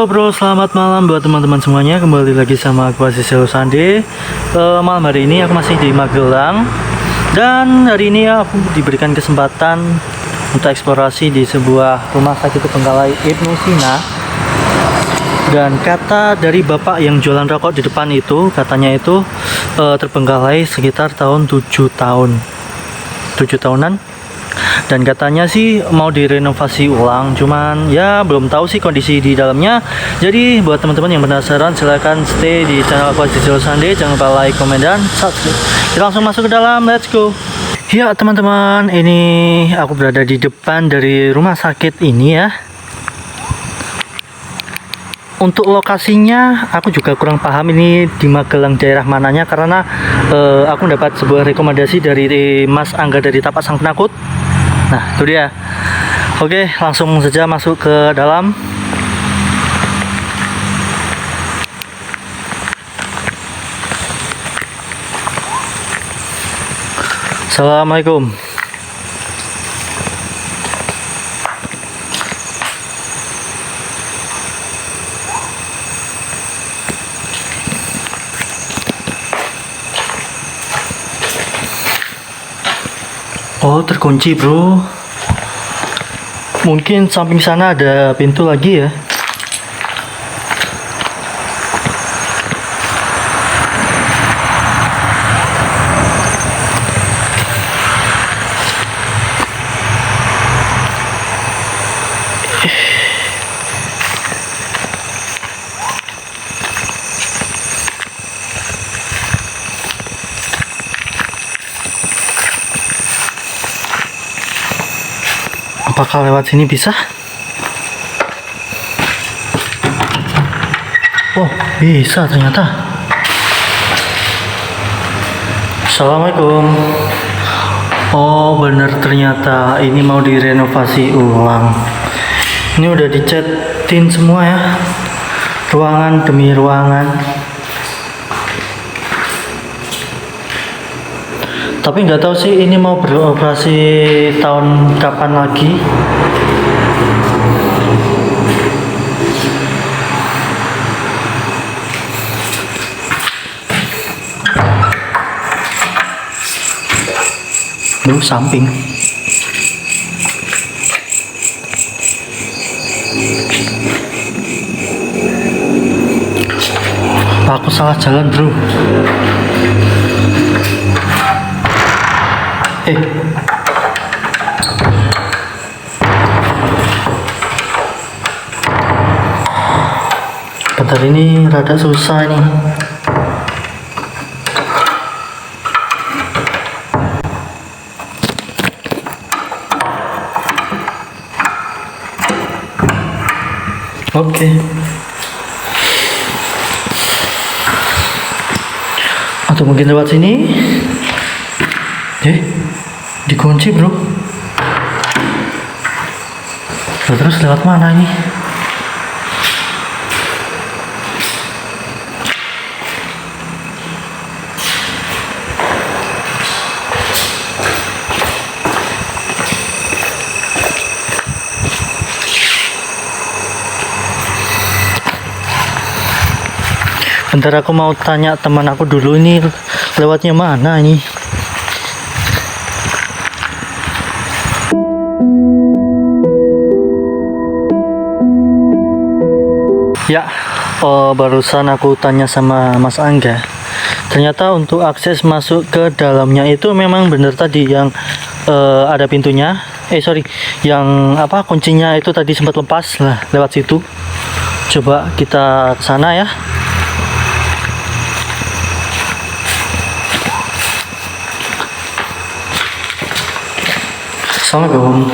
Halo bro, selamat malam buat teman-teman semuanya. Kembali lagi sama aku Asisel Sande. Malam hari ini aku masih di Magelang. Dan hari ini aku diberikan kesempatan untuk eksplorasi di sebuah rumah sakit Terbengkalai Ibnu Sina. Dan kata dari bapak yang jualan rokok di depan itu, katanya itu terbengkalai sekitar tahun 7 tahun. 7 tahunan. Dan katanya sih mau direnovasi ulang, cuman ya belum tahu sih kondisi di dalamnya. Jadi buat teman-teman yang penasaran, silahkan stay di channel aku Asisel Sande. Jangan lupa like, komen, dan subscribe. Kita langsung masuk ke dalam, let's go. Ya teman-teman, ini aku berada di depan dari rumah sakit ini ya. Untuk lokasinya aku juga kurang paham ini di Magelang daerah mananya, karena aku mendapat sebuah rekomendasi dari Mas Angga dari Tapak Sang Penakut. Nah itu dia. Oke, langsung saja masuk ke dalam. Assalamualaikum. Oh, terkunci bro. Mungkin samping sana ada pintu lagi ya. Apakah lewat sini bisa? Oh, bisa ternyata. Assalamualaikum. Oh, bener ternyata ini mau direnovasi ulang. Ini udah dicatin semua ya. Ruangan demi ruangan. Tapi nggak tahu sih ini mau beroperasi tahun kapan lagi. Duh, samping. Aku salah jalan bro. Bentar, ini rada susah nih. Oke. Atau mungkin lewat sini. Dikunci bro. Terus lewat mana ini? Bentar, aku mau tanya teman aku dulu, ini lewatnya mana ini? Ya, barusan aku tanya sama Mas Angga. Ternyata untuk akses masuk ke dalamnya itu memang bener tadi yang ada pintunya. Yang apa, kuncinya itu tadi sempat lepas. Nah, lewat situ. Coba kita ke sana ya. Assalamualaikum.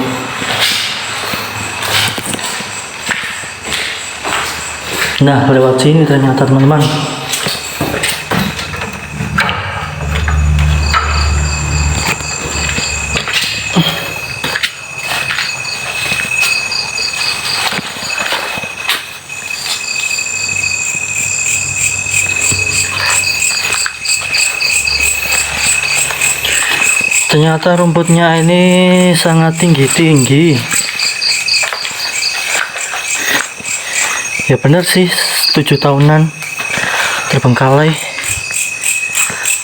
Nah, lewat sini ternyata teman-teman. Ternyata rumputnya ini sangat tinggi-tinggi. Ya bener sih, 7 tahunan terbengkalai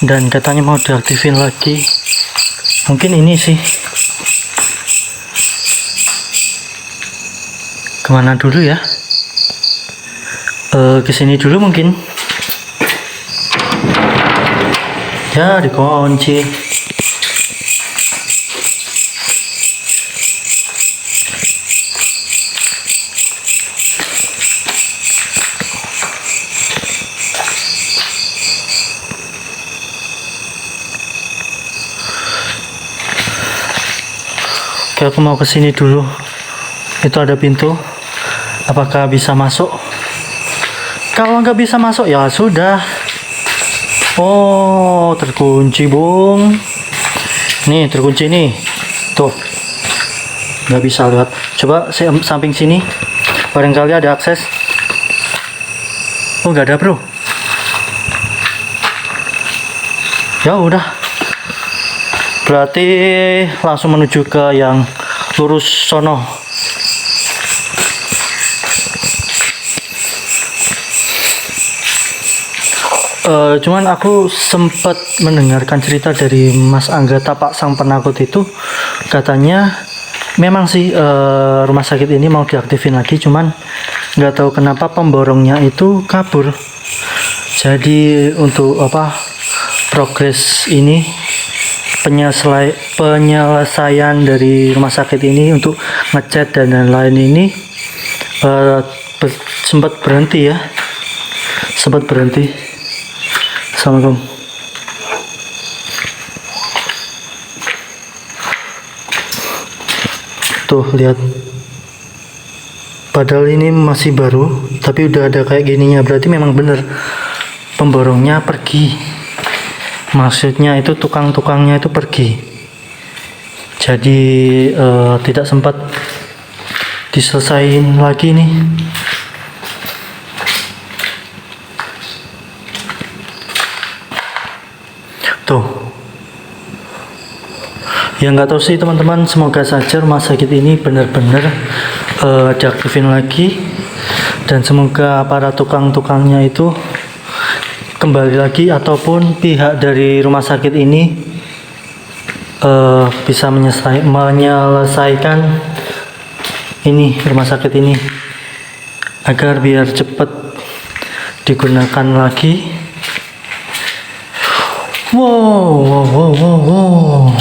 dan katanya mau diaktifin lagi. Mungkin ini sih. Kemana dulu ya? Kesini dulu mungkin. Ya dikunci. Oke, aku mau kesini dulu. Itu ada pintu. Apakah bisa masuk? Kalau nggak bisa masuk ya sudah. Oh, terkunci, Bung. Nih, terkunci nih. Tuh. Nggak bisa lihat. Coba samping sini. Barangkali ada akses. Oh, nggak ada, bro. Ya udah. Berarti langsung menuju ke yang lurus sono. Cuman aku sempat mendengarkan cerita dari Mas Angga Tapak Sang Penakut itu, katanya memang sih rumah sakit ini mau diaktifin lagi, cuman nggak tahu kenapa pemborongnya itu kabur. Jadi untuk apa progres ini, penyelesaian dari rumah sakit ini untuk ngecat dan lain-lain ini sempat berhenti ya, sempat berhenti. Assalamualaikum. Tuh lihat, padahal ini masih baru tapi udah ada kayak gininya, berarti memang bener pemborongnya pergi. Maksudnya itu tukang-tukangnya itu pergi, jadi tidak sempat diselesain lagi nih. Tuh ya, nggak tahu sih teman-teman, semoga saja rumah sakit ini benar-benar diaktifin lagi, dan semoga para tukang-tukangnya itu kembali lagi, ataupun pihak dari rumah sakit ini bisa menyelesaikan ini rumah sakit ini agar biar cepat digunakan lagi. Wow.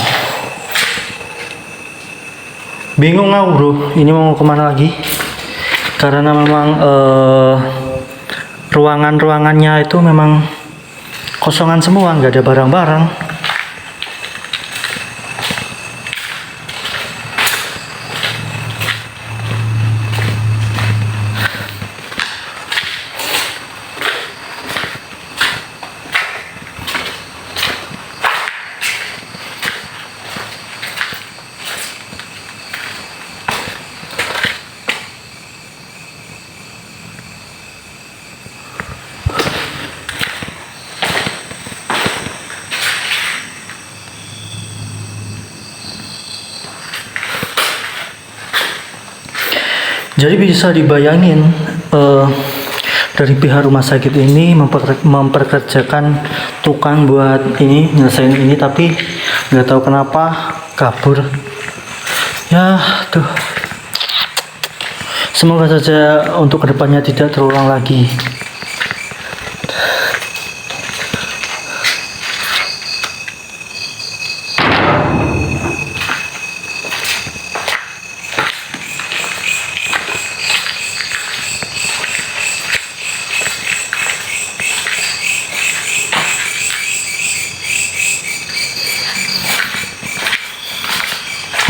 Bingung aku, bro, ini mau kemana lagi, karena memang ruangan-ruangannya itu memang kosongan semua, nggak ada barang-barang. Jadi bisa dibayangin dari pihak rumah sakit ini memperkerjakan tukang buat ini nyelesain ini, tapi nggak tahu kenapa kabur. Ya tuh, semoga saja untuk kedepannya tidak terulang lagi.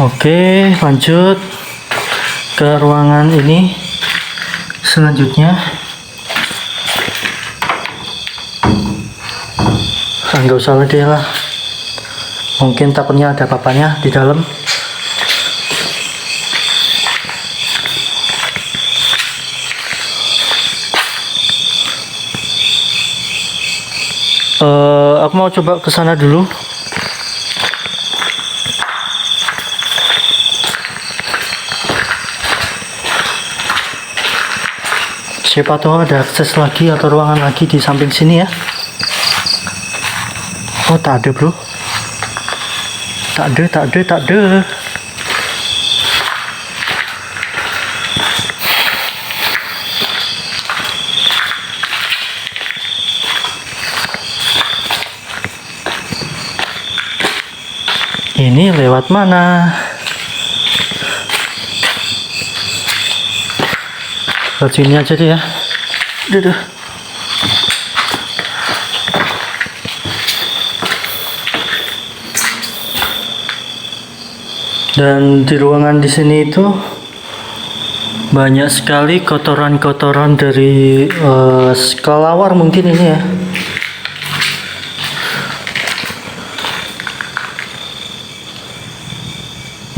Oke, lanjut ke ruangan ini selanjutnya. Nggak usah lagi lah, mungkin takutnya ada papanya di dalam. Aku mau coba ke sana dulu. Siapa tahu ada akses lagi atau ruangan lagi di samping sini ya. Oh, tak ada bro. Tak ada. Ini lewat mana? Lewat sini aja deh ya. Duh. Dan di ruangan di sini itu banyak sekali kotoran-kotoran dari kelelawar mungkin ini ya.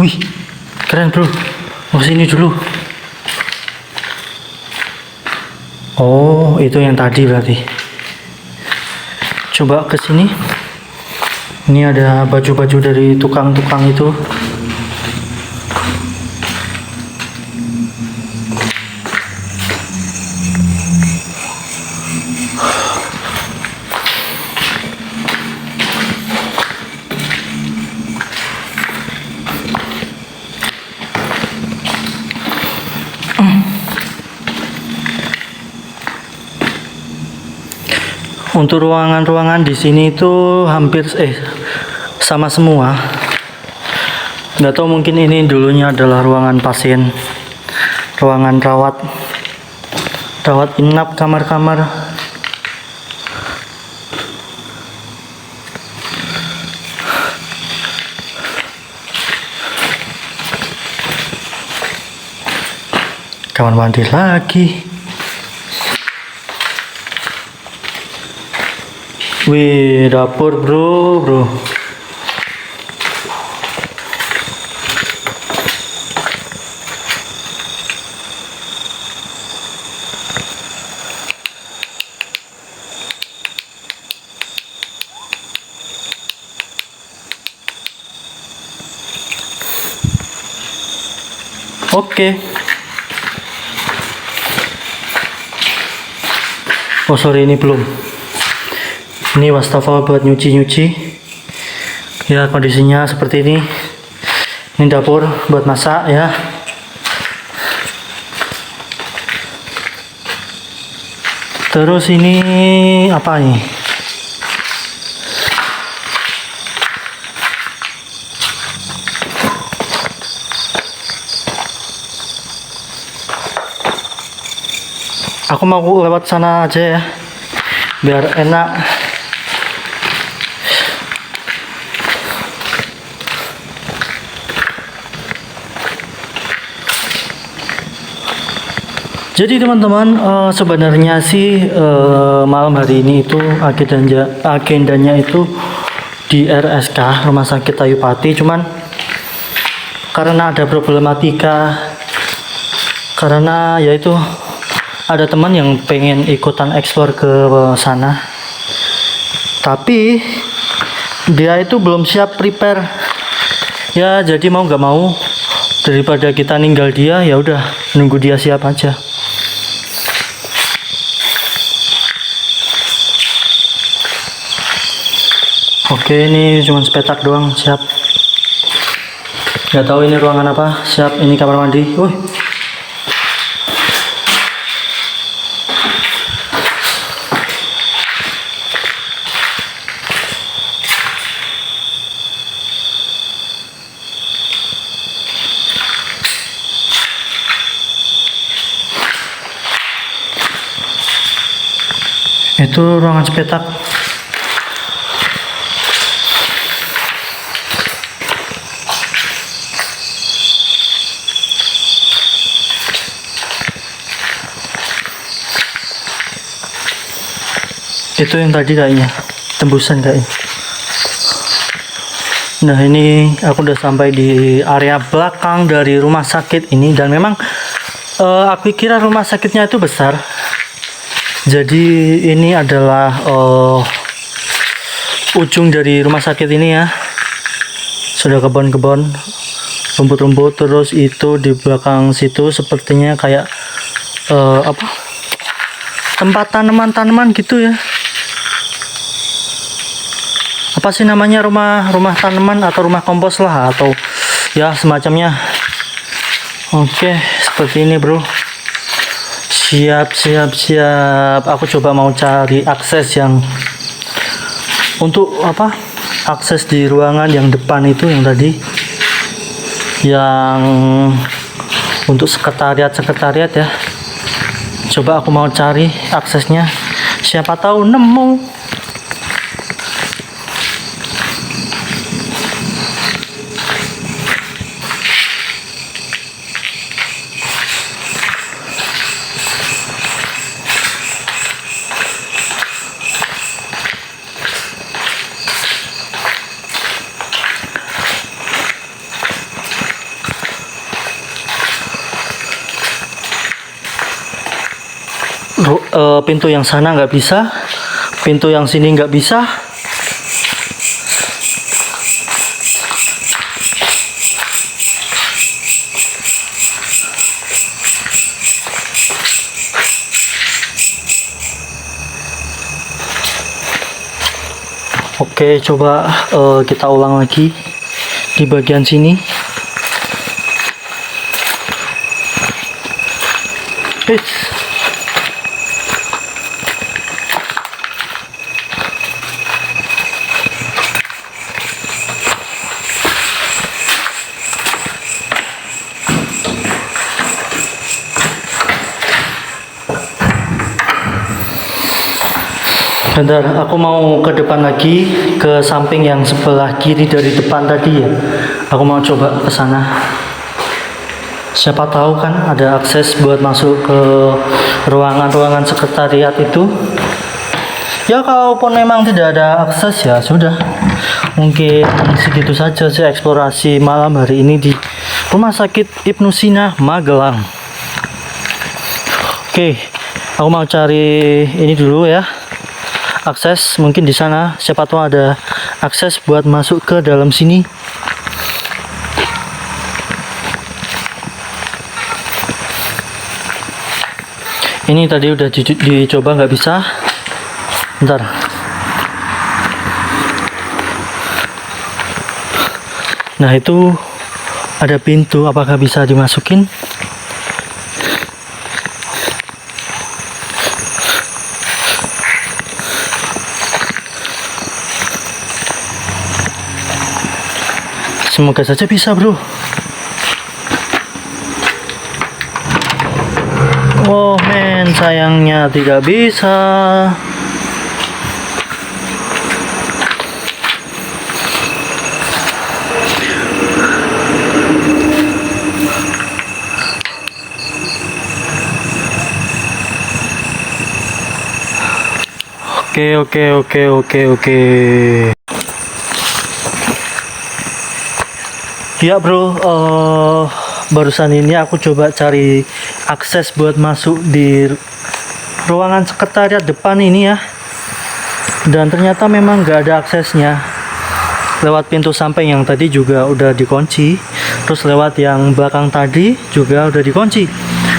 Wih, keren bro. Mau sini dulu. Oh, itu yang tadi berarti. Coba ke sini. Ini ada baju-baju dari tukang-tukang itu. Untuk ruangan-ruangan di sini itu hampir sama semua. Nggak tahu, mungkin ini dulunya adalah ruangan pasien, ruangan rawat inap, kamar-kamar. Kamar mandi lagi. Wih, dapur bro. Oke. Oh sorry, ini belum. Ini wastafel buat nyuci-nyuci. Ya, kondisinya seperti ini. Ini dapur buat masak ya. Terus ini apa nih? Aku mau lewat sana aja ya, biar enak. Jadi teman-teman, sebenarnya sih malam hari ini itu agendanya itu di RSK, Rumah Sakit Ayu Pati. Cuman karena ada problematika, karena yaitu ada teman yang pengen ikutan eksplor ke sana, tapi dia itu belum siap prepare ya. Jadi mau nggak mau, daripada kita ninggal dia, ya udah nunggu dia siap aja. Oke, ini cuma sepetak doang, siap. Nggak tahu ini ruangan apa, siap. Ini kamar mandi. Itu ruangan sepetak. Itu yang tadi kayaknya, tembusan kayaknya. Nah, ini aku udah sampai di area belakang dari rumah sakit ini, dan memang aku kira rumah sakitnya itu besar. Jadi ini adalah ujung dari rumah sakit ini ya. Sudah kebun-kebun, rumput-rumput. Terus itu di belakang situ sepertinya kayak tempat tanaman-tanaman gitu ya. Apa sih namanya, rumah tanaman atau rumah kompos lah, atau ya semacamnya. Oke, seperti ini bro. Siap. Aku coba mau cari akses yang untuk apa? Akses di ruangan yang depan itu yang tadi, yang untuk sekretariat ya. Coba aku mau cari aksesnya. Siapa tahu nemu. Pintu yang sana nggak bisa, pintu yang sini nggak bisa. Oke, coba kita ulang lagi di bagian sini. Bentar, aku mau ke depan lagi, ke samping yang sebelah kiri dari depan tadi ya. Aku mau coba ke sana. Siapa tahu kan ada akses buat masuk ke ruangan-ruangan sekretariat itu. Ya kalaupun memang tidak ada akses ya sudah. Mungkin segitu saja sih eksplorasi malam hari ini di Rumah Sakit Ibnu Sina Magelang. Oke, aku mau cari ini dulu ya. Akses mungkin di sana, siapa tahu ada akses buat masuk ke dalam sini. Ini tadi udah dicoba nggak bisa. Bentar. Nah itu ada pintu, apakah bisa dimasukin? Semoga saja bisa bro. Oh men, sayangnya tidak bisa. Oke. Ya bro, barusan ini aku coba cari akses buat masuk di ruangan sekretariat depan ini ya, dan ternyata memang nggak ada aksesnya. Lewat pintu samping yang tadi juga udah dikunci, terus lewat yang belakang tadi juga udah dikunci.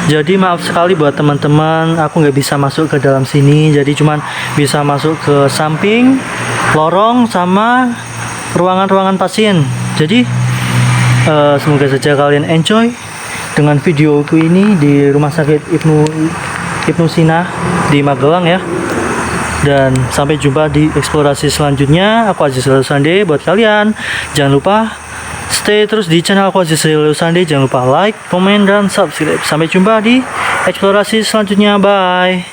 Jadi maaf sekali buat teman-teman, aku nggak bisa masuk ke dalam sini, jadi cuman bisa masuk ke samping, lorong, sama ruangan-ruangan pasien. Jadi semoga saja kalian enjoy dengan videoku ini di Rumah Sakit Ibnu Sina di Magelang ya. Dan sampai jumpa di eksplorasi selanjutnya. Aku Aziz Leusande. Buat kalian jangan lupa stay terus di channel aku Aziz Leusande. Jangan lupa like, komen, dan subscribe. Sampai jumpa di eksplorasi selanjutnya. Bye.